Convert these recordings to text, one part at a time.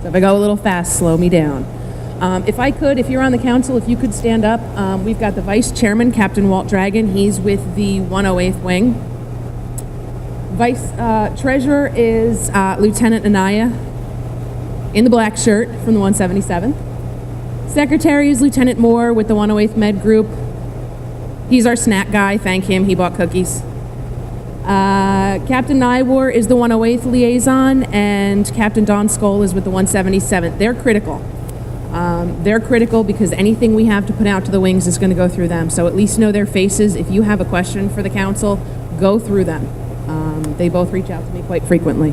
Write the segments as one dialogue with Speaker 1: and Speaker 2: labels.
Speaker 1: So if I go a little fast, slow me down. If you're on the council, if you could stand up. We've got the Vice Chairman, Captain Walt Dragon. He's with the 108th Wing. Vice Treasurer is Lieutenant Anaya in the black shirt from the 177th. Secretary is Lieutenant Moore with the 108th Med Group. He's our snack guy. Thank him. He bought cookies. Captain Nywar is the 108th liaison, and Captain Don Skoll is with the 177th. They're critical. They're critical because anything we have to put out to the wings is going to go through them. So at least know their faces. If you have a question for the council, go through them. They both reach out to me quite frequently.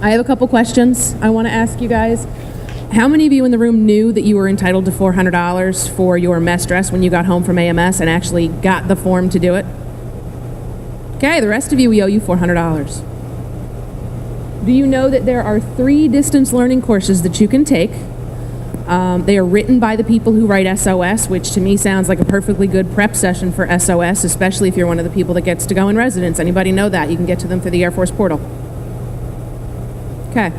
Speaker 1: I have a couple questions I want to ask you guys. How many of you in the room knew that you were entitled to $400 for your mess dress when you got home from AMS and actually got the form to do it? Okay, the rest of you, we owe you $400. Do you know that there are 3 distance learning courses that you can take? They are written by the people who write SOS, which to me sounds like a perfectly good prep session for SOS, especially if you're one of the people that gets to go in residence. Anybody know that? You can get to them through the Air Force portal. Okay.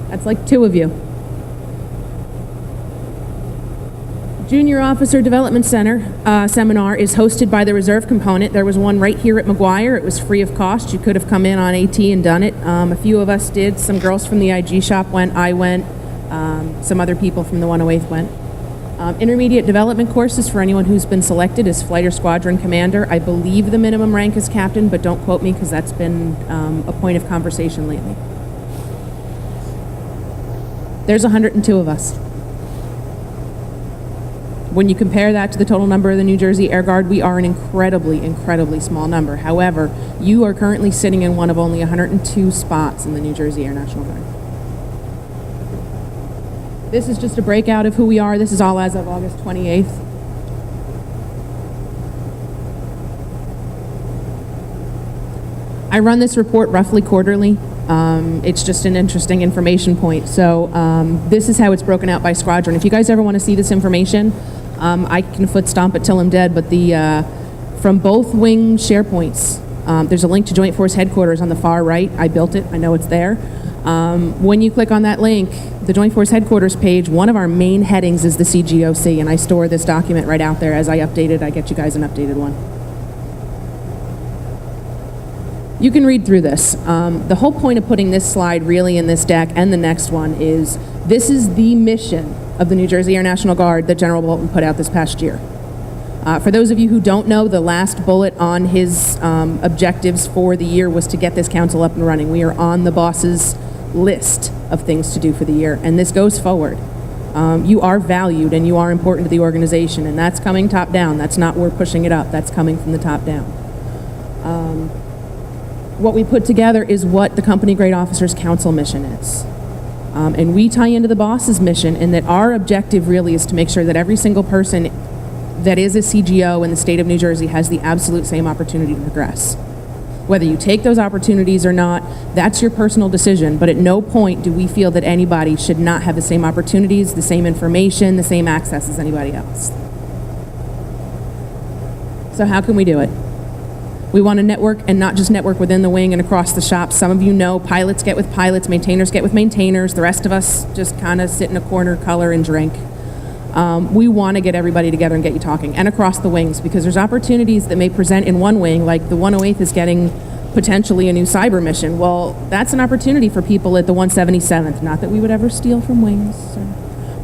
Speaker 1: That's like 2 of you. Junior Officer Development Center seminar is hosted by the Reserve Component. There was one right here at McGuire. It was free of cost. You could have come in on AT and done it. A few of us did. Some girls from the IG shop went. I went. Some other people from the 108th went. Intermediate development courses for anyone who's been selected is Flight or Squadron Commander. I believe the minimum rank is Captain, but don't quote me because that's been a point of conversation lately. There's 102 of us. When you compare that to the total number of the New Jersey Air Guard, we are an incredibly, incredibly small number. However, you are currently sitting in one of only 102 spots in the New Jersey Air National Guard. This is just a breakout of who we are. This is all as of August 28th. I run this report roughly quarterly. It's just an interesting information point. So this is how it's broken out by squadron. If you guys ever want to see this information, I can foot stomp it till I'm dead, but from both wing SharePoints, there's a link to Joint Force Headquarters on the far right. I built it. I know it's there. When you click on that link, the Joint Force Headquarters page, one of our main headings is the CGOC, and I store this document right out there. As I update it, I get you guys an updated one. You can read through this. The whole point of putting this slide really in this deck and the next one is this is the mission of the New Jersey Air National Guard that General Bolton put out this past year. For those of you who don't know, the last bullet on his objectives for the year was to get this council up and running. We are on the boss's list of things to do for the year, and this goes forward. You are valued and you are important to the organization, and that's coming top down. That's not we're pushing it up. That's coming from the top down. What we put together is what the Company Grade Officers Council mission is. And we tie into the boss's mission in that our objective really is to make sure that every single person that is a CGO in the state of New Jersey has the absolute same opportunity to progress. Whether you take those opportunities or not, that's your personal decision, but at no point do we feel that anybody should not have the same opportunities, the same information, the same access as anybody else. So how can we do it? We want to network, and not just network within the wing and across the shop. Some of you know pilots get with pilots, maintainers get with maintainers. The rest of us just kind of sit in a corner, color, and drink. We want to get everybody together and get you talking, and across the wings, because there's opportunities that may present in one wing, like the 108th is getting potentially a new cyber mission. Well, that's an opportunity for people at the 177th. Not that we would ever steal from wings,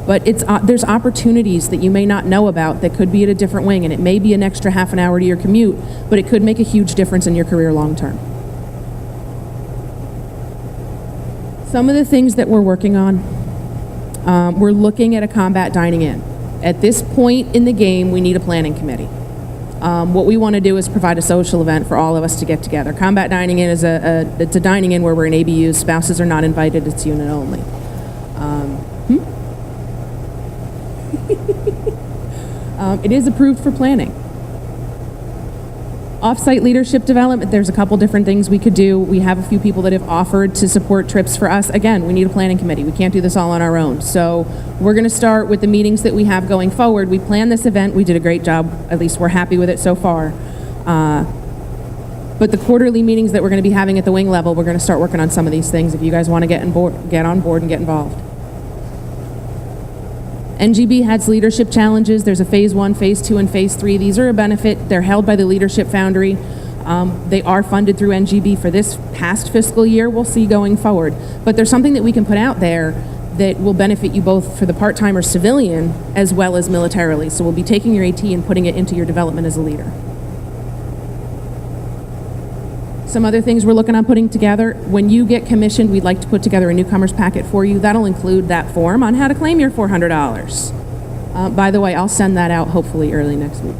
Speaker 1: but there's opportunities that you may not know about that could be at a different wing, and it may be an extra half an hour to your commute, but it could make a huge difference in your career long term. Some of the things that we're working on, we're looking at a combat dining in. At this point in the game, we need a planning committee. What we want to do is provide a social event for all of us to get together. Combat dining in is it's a dining in where we're in ABUs. Spouses are not invited. It's unit only. It is approved for planning. Off-site leadership development, there's a couple different things we could do. We have a few people that have offered to support trips for us. Again, we need a planning committee. We can't do this all on our own. So we're going to start with the meetings that we have going forward. We planned this event. We did a great job. At least we're happy with it so far. But the quarterly meetings that we're going to be having at the wing level, we're going to start working on some of these things if you guys want to get on board and get involved. NGB has leadership challenges. There's a phase 1, phase 2, and phase 3. These are a benefit. They're held by the Leadership Foundry. They are funded through NGB for this past fiscal year. We'll see going forward. But there's something that we can put out there that will benefit you both for the part-time or civilian as well as militarily. So we'll be taking your AT and putting it into your development as a leader. Some other things we're looking on putting together. When you get commissioned, we'd like to put together a newcomers packet for you. That'll include that form on how to claim your $400. By the way, I'll send that out hopefully early next week.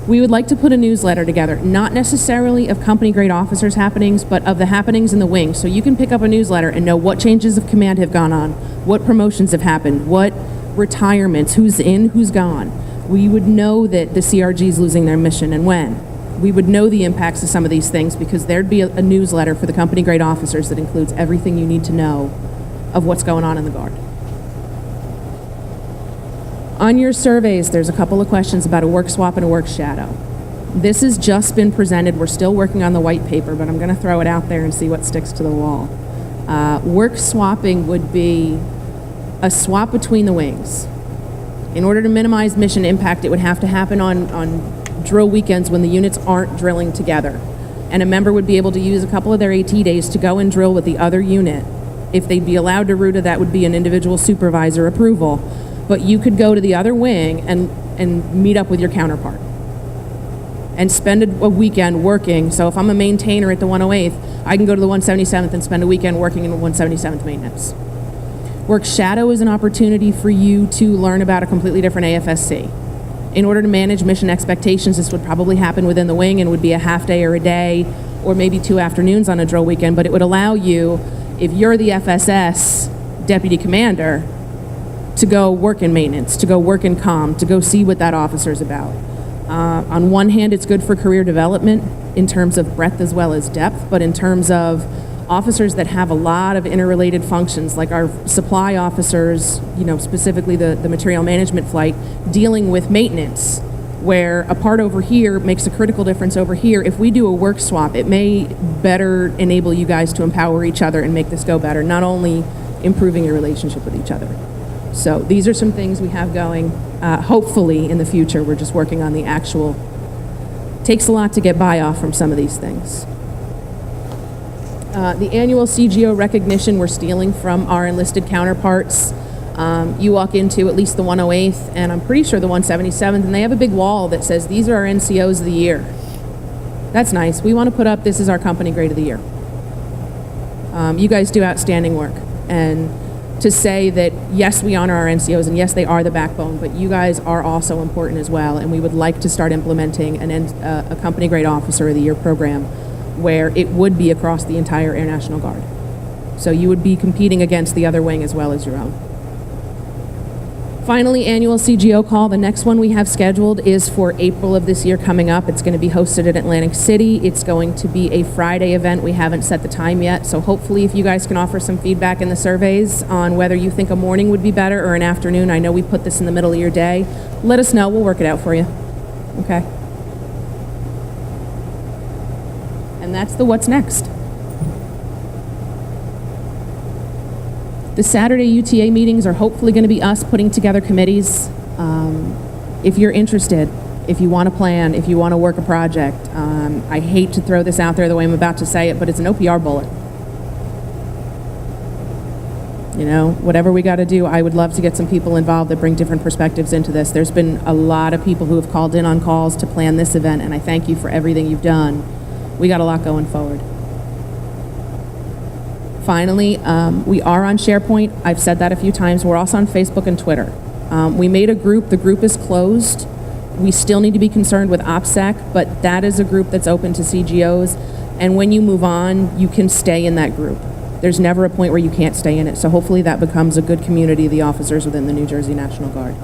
Speaker 1: We would like to put a newsletter together, not necessarily of company grade officers happenings, but of the happenings in the wing. So you can pick up a newsletter and know what changes of command have gone on, what promotions have happened, what retirements, who's in, who's gone. We would know that the CRG is losing their mission and when. We would know the impacts of some of these things because there'd be a newsletter for the company grade officers that includes everything you need to know of what's going on in the Guard. On your surveys, there's a couple of questions about a work swap and a work shadow. This has just been presented. We're still working on the white paper, but I'm going to throw it out there and see what sticks to the wall. Work swapping would be a swap between the wings. In order to minimize mission impact, it would have to happen on drill weekends when the units aren't drilling together. And a member would be able to use a couple of their AT days to go and drill with the other unit. If they'd be allowed to RUTA, that would be an individual supervisor approval. But you could go to the other wing and meet up with your counterpart and spend a weekend working. So if I'm a maintainer at the 108th, I can go to the 177th and spend a weekend working in the 177th maintenance. Work shadow is an opportunity for you to learn about a completely different AFSC. In order to manage mission expectations, this would probably happen within the wing and would be a half day or a day or maybe 2 afternoons on a drill weekend, but it would allow you, if you're the FSS deputy commander, to go work in maintenance, to go work in comm, to go see what that officer's about. On one hand, it's good for career development in terms of breadth as well as depth, but in terms of officers that have a lot of interrelated functions, like our supply officers, specifically the material management flight, dealing with maintenance, where a part over here makes a critical difference over here. If we do a work swap, it may better enable you guys to empower each other and make this go better, not only improving your relationship with each other. So these are some things we have going. Hopefully in the future, we're just working on the actual. Takes a lot to get buy-off from some of these things. The annual CGO recognition we're stealing from our enlisted counterparts. You walk into at least the 108th, and I'm pretty sure the 177th, and they have a big wall that says, these are our NCOs of the year. That's nice. We want to put up, this is our company grade of the year. You guys do outstanding work. And to say that, yes, we honor our NCOs, and yes, they are the backbone, but you guys are also important as well, and we would like to start implementing a company grade officer of the year program where it would be across the entire Air National Guard. So you would be competing against the other wing as well as your own. Finally, annual CGO call. The next one we have scheduled is for April of this year coming up. It's going to be hosted at Atlantic City. It's going to be a Friday event. We haven't set the time yet. So hopefully if you guys can offer some feedback in the surveys on whether you think a morning would be better or an afternoon. I know we put this in the middle of your day. Let us know. We'll work it out for you. Okay. And that's the what's next. The Saturday UTA meetings are hopefully going to be us putting together committees. If you're interested, if you want to plan, if you want to work a project, I hate to throw this out there the way I'm about to say it, but it's an OPR bullet. Whatever we got to do, I would love to get some people involved that bring different perspectives into this. There's been a lot of people who have called in on calls to plan this event, and I thank you for everything you've done. We got a lot going forward. Finally, we are on SharePoint. I've said that a few times. We're also on Facebook and Twitter. We made a group. The group is closed. We still need to be concerned with OPSEC, but that is a group that's open to CGOs. And when you move on, you can stay in that group. There's never a point where you can't stay in it. So hopefully that becomes a good community of the officers within the New Jersey National Guard.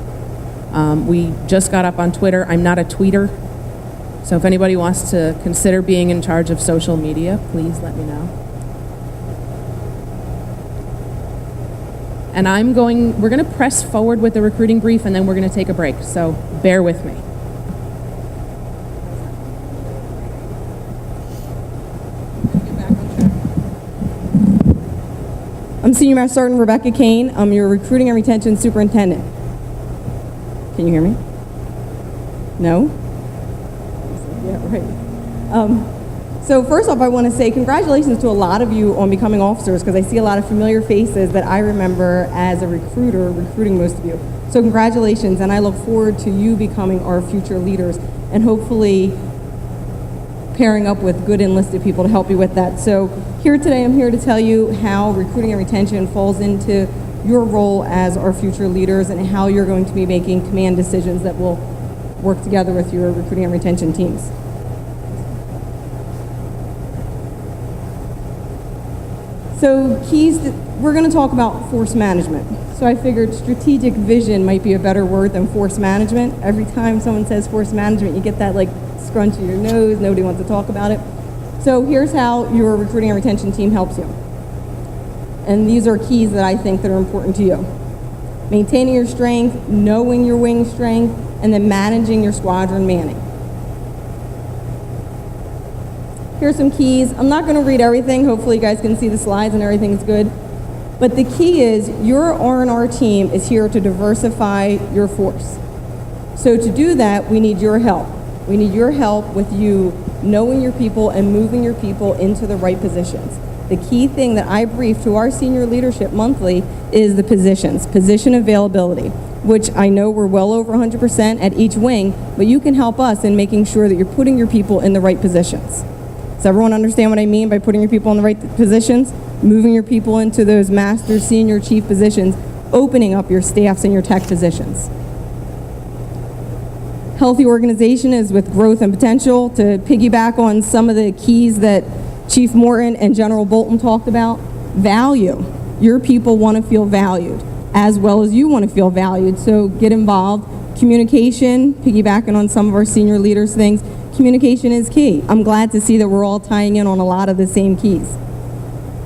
Speaker 1: We just got up on Twitter. I'm not a tweeter. So if anybody wants to consider being in charge of social media, please let me know. And we're going to press forward with the recruiting brief, and then we're going to take a break. So bear with me.
Speaker 2: Senior Master Sergeant Rebecca Kane. I'm your Recruiting and Retention Superintendent. Can you hear me? No? Yeah, right. So first off, I want to say congratulations to a lot of you on becoming officers, because I see a lot of familiar faces that I remember as a recruiter recruiting most of you. So congratulations, and I look forward to you becoming our future leaders and hopefully pairing up with good enlisted people to help you with that. So here today, I'm here to tell you how recruiting and retention falls into your role as our future leaders and how you're going to be making command decisions that will work together with your recruiting and retention teams. So we're going to talk about force management. So I figured strategic vision might be a better word than force management. Every time someone says force management, you get that like scrunch in your nose, nobody wants to talk about it. So here's how your recruiting and retention team helps you. And these are keys that I think that are important to you. Maintaining your strength, knowing your wing strength, and then managing your squadron manning. Here's some keys. I'm not going to read everything. Hopefully you guys can see the slides and everything's good. But the key is your R&R team is here to diversify your force. So to do that, we need your help. We need your help with you knowing your people and moving your people into the right positions. The key thing that I brief to our senior leadership monthly is the positions, position availability, which I know we're well over 100% at each wing, but you can help us in making sure that you're putting your people in the right positions. Does everyone understand what I mean by putting your people in the right positions? Moving your people into those master, senior, chief positions, opening up your staffs and your tech positions. Healthy organization is with growth and potential. To piggyback on some of the keys that Chief Morton and General Bolton talked about, value. Your people want to feel valued as well as you want to feel valued, so get involved. Communication, piggybacking on some of our senior leaders' things, communication is key. I'm glad to see that we're all tying in on a lot of the same keys.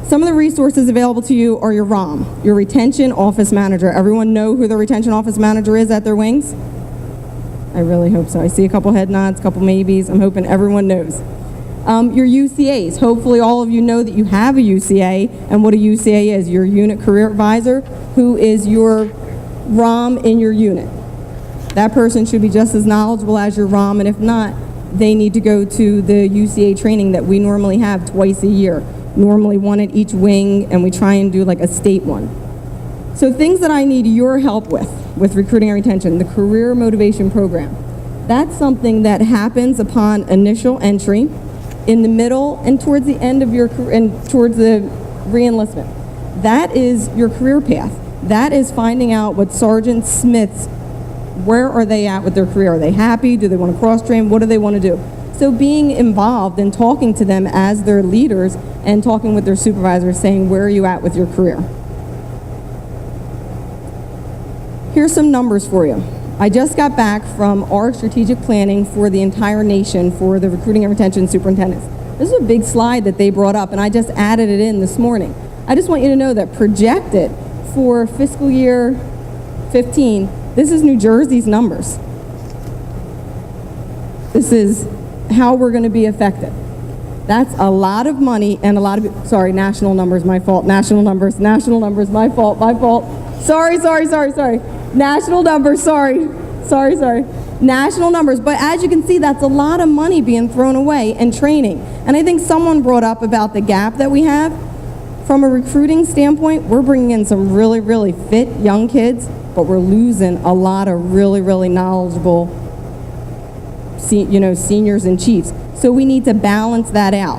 Speaker 2: Some of the resources available to you are your ROM, your Retention Office Manager. Everyone know who the Retention Office Manager is at their wings? I really hope so. I see a couple head nods, a couple maybes. I'm hoping everyone knows. Your UCAs. Hopefully all of you know that you have a UCA, and what a UCA is, your Unit Career Advisor, who is your ROM in your unit. That person should be just as knowledgeable as your ROM, and if not, they need to go to the UCA training that we normally have twice a year. Normally one at each wing, and we try and do like a state one. So things that I need your help with recruiting and retention, the Career Motivation Program. That's something that happens upon initial entry, in the middle, and towards the end of your career, and towards the re-enlistment. That is your career path. That is finding out what Sergeant Smiths, where are they at with their career? Are they happy? Do they want to cross-train? What do they want to do? So being involved and talking to them as their leaders and talking with their supervisors, saying, where are you at with your career? Here's some numbers for you. I just got back from our strategic planning for the entire nation for the recruiting and retention superintendents. This is a big slide that they brought up, and I just added it in this morning. I just want you to know that projected for fiscal year 15, this is New Jersey's numbers. This is how we're going to be affected. That's a lot of money and a lot of, sorry, national numbers, my fault. National numbers, my fault. Sorry. National numbers, sorry. National numbers, but as you can see, that's a lot of money being thrown away in training. And I think someone brought up about the gap that we have. From a recruiting standpoint, we're bringing in some really, really fit young kids, but we're losing a lot of really, really knowledgeable, seniors and chiefs. So we need to balance that out.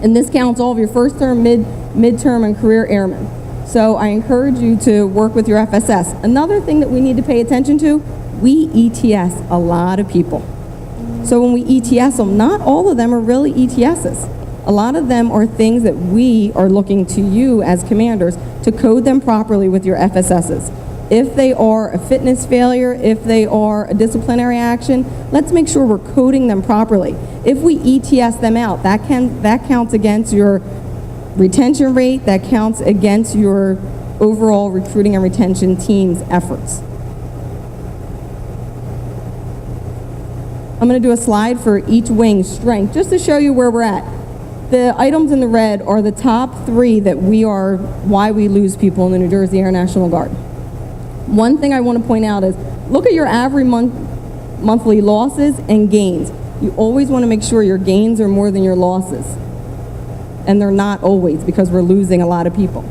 Speaker 2: And this counts all of your first term, midterm, and career airmen. So I encourage you to work with your FSS. Another thing that we need to pay attention to, we ETS a lot of people. So when we ETS them, not all of them are really ETSs. A lot of them are things that we are looking to you as commanders to code them properly with your FSSs. If they are a fitness failure, if they are a disciplinary action, let's make sure we're coding them properly. If we ETS them out, that counts against your retention rate, that counts against your overall recruiting and retention team's efforts. I'm going to do a slide for each wing's strength, just to show you where we're at. The items in the red are the top 3 that why we lose people in the New Jersey Air National Guard. One thing I want to point out is, look at your average monthly losses and gains. You always want to make sure your gains are more than your losses. And they're not always, because we're losing a lot of people.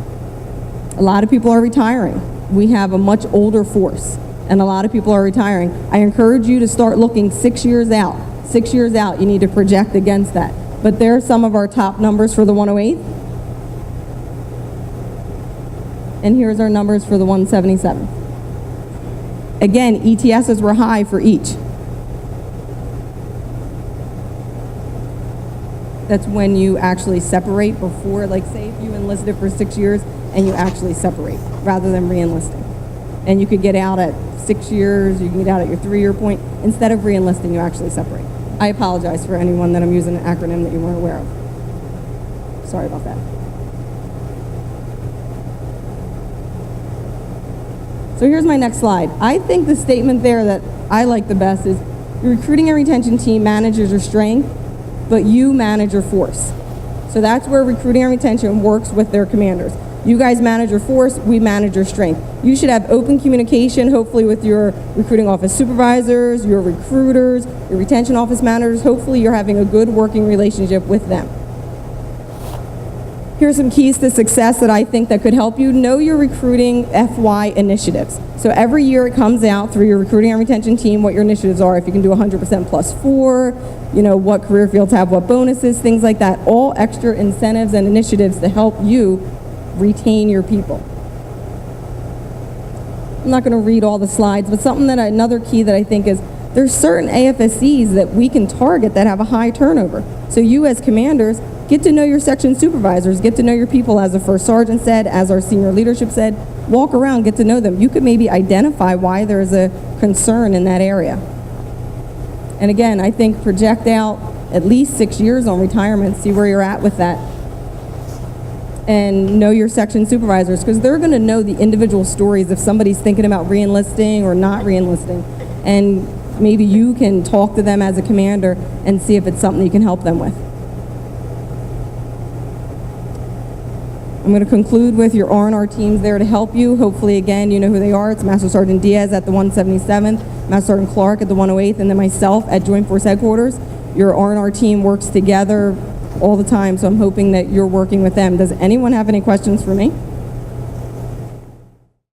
Speaker 2: A lot of people are retiring. We have a much older force, and a lot of people are retiring. I encourage you to start looking 6 years out. 6 years out, you need to project against that. But there are some of our top numbers for the 108th. And here's our numbers for the 177th. Again, ETSs were high for each. That's when you actually separate before, like say if you enlisted for 6 years and you actually separate rather than re-enlisting. And you could get out at 6 years, you can get out at your 3-year point. Instead of re-enlisting, you actually separate. I apologize for anyone that I'm using an acronym that you weren't aware of. Sorry about that. So here's my next slide. I think the statement there that I like the best is, your recruiting and retention team manages your strength, but you manage your force. So that's where recruiting and retention works with their commanders. You guys manage your force, we manage your strength. You should have open communication, hopefully with your recruiting office supervisors, your recruiters, your retention office managers. Hopefully you're having a good working relationship with them. Here's some keys to success that I think that could help you. Know your recruiting FY initiatives. So every year it comes out through your recruiting and retention team what your initiatives are. If you can do 100% plus 4, what career fields have what bonuses, things like that. All extra incentives and initiatives to help you retain your people. I'm not going to read all the slides, but another key that I think is, there's certain AFSCs that we can target that have a high turnover. So you as commanders, get to know your section supervisors, get to know your people, as the first sergeant said, as our senior leadership said. Walk around, get to know them. You could maybe identify why there's a concern in that area. And again, I think project out at least 6 years on retirement, see where you're at with that. And know your section supervisors, because they're going to know the individual stories if somebody's thinking about re-enlisting or not re-enlisting. And maybe you can talk to them as a commander and see if it's something you can help them with. I'm going to conclude with your R&R teams there to help you. Hopefully, again, you know who they are. It's Master Sergeant Diaz at the 177th, Master Sergeant Clark at the 108th, and then myself at Joint Force Headquarters. Your R&R team works together all the time, so I'm hoping that you're working with them. Does anyone have any questions for me?